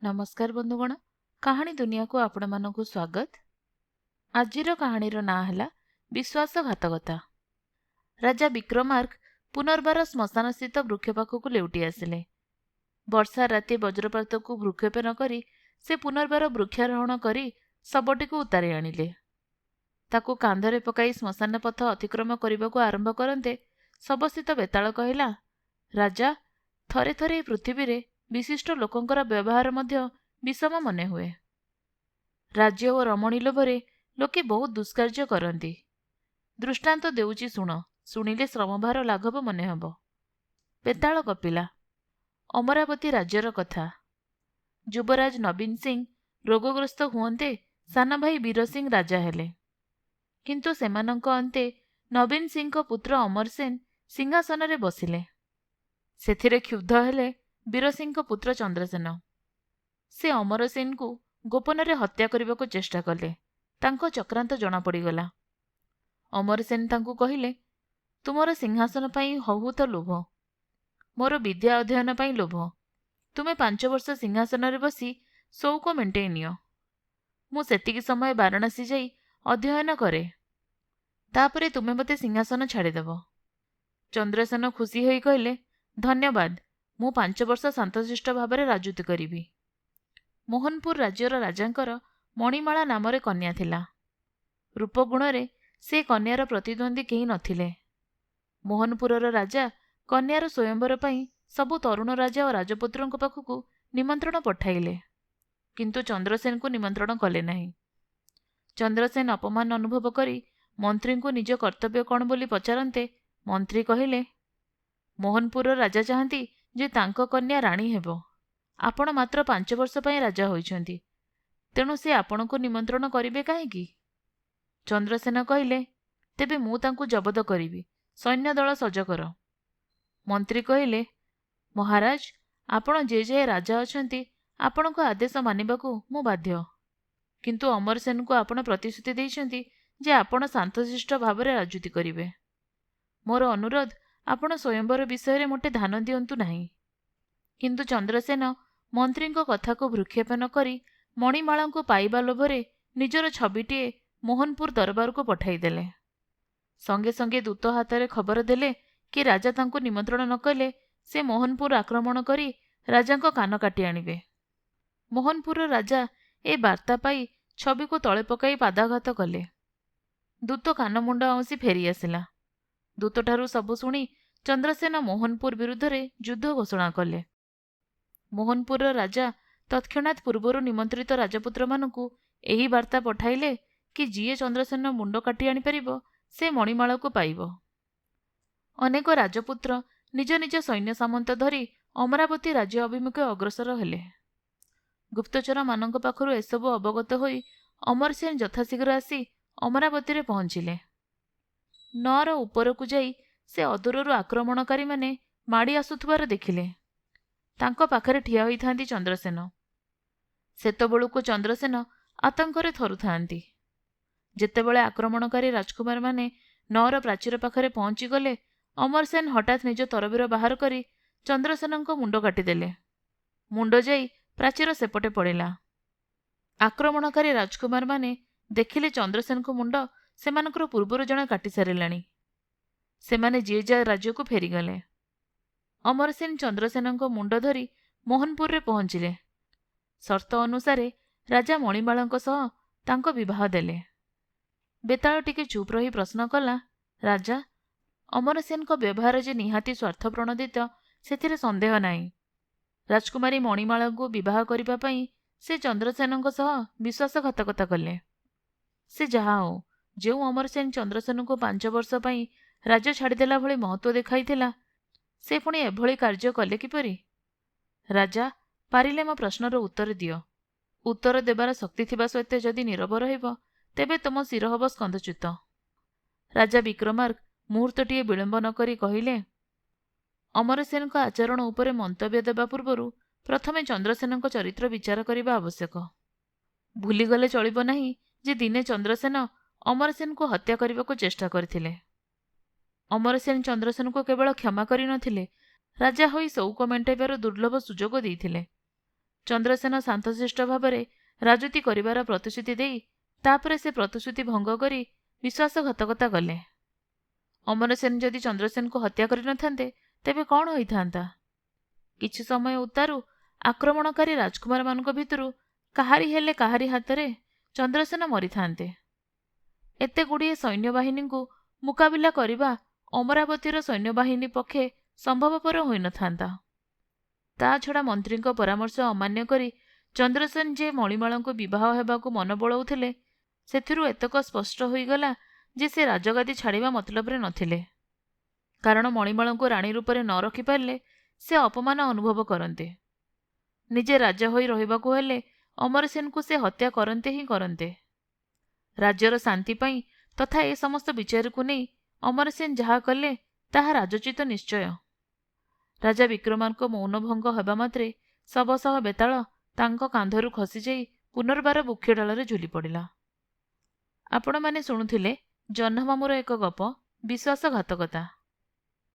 नमस्कार बंधुगण, कहानी दुनिया को आपण मानकु स्वागत। आजिर कहानीर ना है विश्वासघातकता। राजा विक्रमार्क पुनर्बार श्मशान स्थित वृक्ष पाखक लेउटी आसिले। वर्षा राति वज्रपात को भ्रूक्षेप करी से पुनर्बार वृक्षारोहण करी शबटी को उतारी आनिले। ताकू कांधरे पकाई श्मशान पथ अतिक्रम करने को आरंभ करते शबस्थित बेताल कहला, राजा, थरे थरे पृथ्वी रे विशिष्ट लोकंकर व्यवहार मध्य विषम मने हुए। राज्य और रमणी लोभरे लोके बहुत दुष्कार्य करती। दृष्टांत देउची शुण, शुणिले श्रमभार लाघव मने हब। बेताल कपिला। अमरावती राज्यर कथा। युवराज नवीन सिंह रोगग्रस्त हुए सान भाई वीर सिंह राजा हेले। किंतु सेमानंक अंते नवीन सिंह पुत्र अमरसेन सिंहासन रे बसिले। सेथिरे क्षुब्ध हेले वीरसिंह पुत्र चंद्रसेन। से अमरसेन को गोपन रे हत्या करने को चेष्टा कले। तांको चक्रांत जना पड़गला। अमरसेन तांको कहिले, तुमर सिंहासन पाई बहुत लोभ, मोर विद्या अध्ययन पाई लोभ। तुमे 5 वर्ष सिंहासन रे बसी शौक मेंटेई नियो। मु सेतिकी समय वाराणसी जाई अध्ययन करे, तापरे तुमे मते सिंहासन छाड़ीदेव। चंद्रसेन खुशी होई कहले, धन्यवाद, मु 5 वर्ष शांतशिष्ट भाव राजूति करी। मोहनपुर राज्यर राजांकर मणिमाला नामरे कन्या थिला। रूपगुण रे से कन्यार प्रतिद्वंदी केही नथिले। मोहनपुरर राजा कन्यार स्वयंवर पाई सबु तरुण राजा और राजपुत्रंक पाखकु निमंत्रण पठाइले, किंतु चंद्रसेन को निमंत्रण कले नहीं। चंद्रसेन अपमान अनुभव करी मंत्री को निज कर्तव्य कौन बोली पचारते मंत्री कहिले, मोहनपुर राजा चाहती जे तांको कन्या राणी हेबो। आपण मात्र 5 वर्ष पई राजा होइछंती, तेणु से आपण को निमंत्रण करिवे काहेकि? चंद्रसेन कहिले, तेबे मु तांको जबद करिवि, सैन्य दल सज कर। मंत्री कहिले, महाराज, आपण जे जे राजा अछंती आपण को आदेश मानिबाकू मु बाध्य। किंतु अमरसेन को आपण प्रतिश्रुति देइछंती जे आपण शांतशिष्ट भाव राजूति करिवे। मोर अनुरोध, आपण स्वयंवर विषय मोटे ध्यान दियंतु नहीं। किंतु चंद्रसेन मंत्री कथा को भ्रूक्षेप न करी मणिमाला को पाइबा लोभरे निजर छविटीए मोहनपुर दरबार को पठाइदेले। संगे संगे दूत हाथ में खबर देले कि राजा तांको निमंत्रण न कले से मोहनपुर आक्रमण करी राजा को कान काटी आनिबे। मोहनपुर राजा ए वार्ता पाई छवि को तले पकाई पादाघात कले। दूत कान मुंड आउसी फेरी आसिला। दूतठारु सबु शुणी चंद्रसेन मोहनपुर विरुद्ध रे युद्ध घोषणा कले। मोहनपुर राजा तत्क्षणात पूर्वर निमंत्रित राजपुत्र मानकु एही वार्ता पठाइले कि जीए चंद्रसेन मुंड काटी आनी परिबो से मणिमाला को पाइबो। अनेक राजपुत्र निज निज सैन्य सामंत धरी अमरावती राज्य अभिमुखे अग्रसर हेले। गुप्तचर मानक पाखरु एसबु अवगत होई अमरसेन यथाशीघ्र आसी अमरावती रे पहुंचिले। नर उपरकु जाई से अदूररु आक्रमणकारी माने माड़ी आसुथुबार देखिले। तांको पाखरे ठिया होई थांती चंद्रसेन। सेतबेलुकु चंद्रसेन आतंकरे थरुथांती। जेतेबेले आक्रमणकारी राजकुमार माने नर प्राचीर पाखरे पहुंची गले, अमरसेन हठात निज तरबीर बाहर करी चंद्रसेनंको मुंड काटिदेले। मुंड जाई प्राचीर सेपटे पड़िला। आक्रमणकारी राजकुमार माने देखिले चंद्रसेन को मुंड सेमानकर पूर्वर जणे काटी सारिलाणी। सेमाने जे जा राज्य को फेरीगले। अमरसेन चंद्रसेनंको मुंड धरी मोहनपुर रे पहुंचिले। शर्त अनुसारे राजा मणिमालांको सह तांको विवाह देले। बेताल टिके चुप रही प्रश्न कला, राजा, अमरसेन को व्यवहार जे निहाती स्वार्थ प्रणोदित सेथिरे संदेह नाही। राजकुमारी मणिमाला को विवाह करिबा पई से चंद्रसेनंको सह विश्वासघातकता कले। से जहा हो, जो अमरसेन चंद्रसेन को 5 वर्ष पई राज्य छाड़देला भली महत्व देखाइथिला, से पुणी एभली कार्य कले किपरि? राजा, पारिले मो प्रश्नर उत्तर दियो। उत्तर देबार शक्ति थिबा सत्वे जदि नीरव रहिब, तेबे तुम शिर हब स्कंदच्युत। राजा विक्रमार्क मुहूर्तटीए विलंब न करी कहिले, अमरसेन को आचरण उपरे मंतव्य देबा पूर्वरु प्रथमे चंद्रसेन को चरित्र विचार करिबा आवश्यक। भूलीगले चलिब नाही जे दिने चंद्रसेन अमरसेन को हत्या करने को चेष्टा करथिले। अमरसेन चंद्रसेन को केवल क्षमा करि नथिले, राजा होई शौक मेंटाइबार दुर्लभ सुजोग देइथिले। ଚନ୍ଦ୍ରସେନ ଶାନ୍ତଶିଷ୍ଟ ଭାବରେ ରାଜୁତି କରିବାର ପ୍ରତିଶ୍ରୁତି ଦେଇ ତାପରେ ସେ ପ୍ରତିଶ୍ରୁତି ଭଙ୍ଗ କରି ବିଶ୍ୱାସଘାତକତା କଲେ। ଅମରସେନ ଯଦି ଚନ୍ଦ୍ରସେନକୁ ହତ୍ୟା କରିନଥାନ୍ତେ ତେବେ କ'ଣ ହୋଇଥାନ୍ତା? କିଛି ସମୟ ଉତ୍ତାରୁ ଆକ୍ରମଣକାରୀ ରାଜକୁମାରମାନଙ୍କ ଭିତରୁ କାହାରି ହେଲେ କାହାରି ହାତରେ ଚନ୍ଦ୍ରସେନ ମରିଥାନ୍ତେ। ଏତେଗୁଡ଼ିଏ ସୈନ୍ୟବାହିନୀଙ୍କୁ ମୁକାବିଲା କରିବା ଅମରାବତୀର ସୈନ୍ୟବାହିନୀ ପକ୍ଷେ ସମ୍ଭବପର ହୋଇନଥାନ୍ତା। ତା ଛଡ଼ା ମନ୍ତ୍ରୀଙ୍କ ପରାମର୍ଶ ଅମାନ୍ୟ କରି ଚନ୍ଦ୍ରସେନ ଯେ ମଣିମାଳଙ୍କୁ ବିବାହ ହେବାକୁ ମନ ବଳଉଥିଲେ, ସେଥିରୁ ଏତକ ସ୍ପଷ୍ଟ ହୋଇଗଲା ଯେ ସେ ରାଜଗାଦି ଛାଡ଼ିବା ମତଲବରେ ନଥିଲେ। କାରଣ ମଣିମାଳଙ୍କୁ ରାଣୀ ରୂପରେ ନ ରଖିପାରିଲେ ସେ ଅପମାନ ଅନୁଭବ କରନ୍ତେ। ନିଜେ ରାଜା ହୋଇ ରହିବାକୁ ହେଲେ ଅମରସେନକୁ ସେ ହତ୍ୟା କରନ୍ତେ ହିଁ କରନ୍ତେ। ରାଜ୍ୟର ଶାନ୍ତି ପାଇଁ ତଥା ଏ ସମସ୍ତ ବିଚାରକୁ ନେଇ ଅମରସେନ ଯାହା କଲେ ତାହା ରାଜୋଚିତ ନିଶ୍ଚୟ। ରାଜା ବିକ୍ରମାର୍କ ମୌନଭଙ୍ଗ ହେବା ମାତ୍ରେ ଶବ ସହ ବେତାଳ ତାଙ୍କ କାନ୍ଧରୁ ଖସିଯାଇ ପୁନର୍ବାର ବୃକ୍ଷଡାଳରେ ଝୁଲି ପଡ଼ିଲା। ଆପଣମାନେ ଶୁଣୁଥିଲେ ଜହ୍ନମାମୁଁର ଏକ ଗପ ବିଶ୍ୱାସଘାତକତା।